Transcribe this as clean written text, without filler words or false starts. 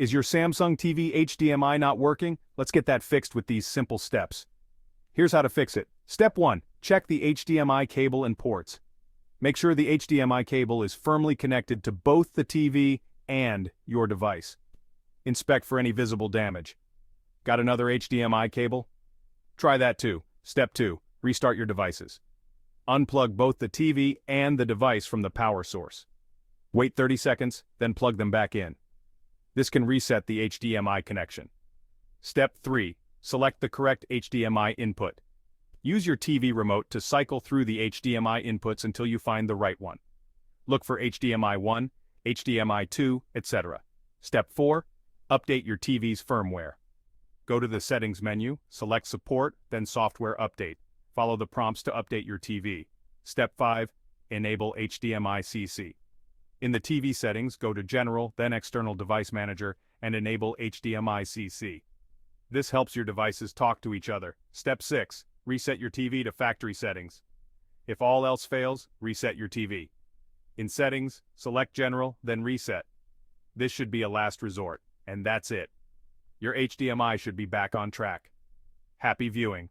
Is your Samsung TV HDMI not working? Let's get that fixed with these simple steps. Here's how to fix it. Step 1. Check the HDMI cable and ports. Make sure the HDMI cable is firmly connected to both the TV and your device. Inspect for any visible damage. Got another HDMI cable? Try that too. Step 2. Restart your devices. Unplug both the TV and the device from the power source. Wait 30 seconds, then plug them back in. This can reset the HDMI connection. Step 3. Select the correct HDMI input. Use your TV remote to cycle through the HDMI inputs until you find the right one. Look for HDMI 1, HDMI 2, etc. Step 4. Update your TV's firmware. Go to the Settings menu, select Support, then Software Update. Follow the prompts to update your TV. Step 5. Enable HDMI CC. In the TV settings, go to General, then External Device Manager, and enable HDMI CC. This helps your devices talk to each other. Step 6. Reset your TV to factory settings. If all else fails, reset your TV. In Settings, select General, then Reset. This should be a last resort, and that's it. Your HDMI should be back on track. Happy viewing.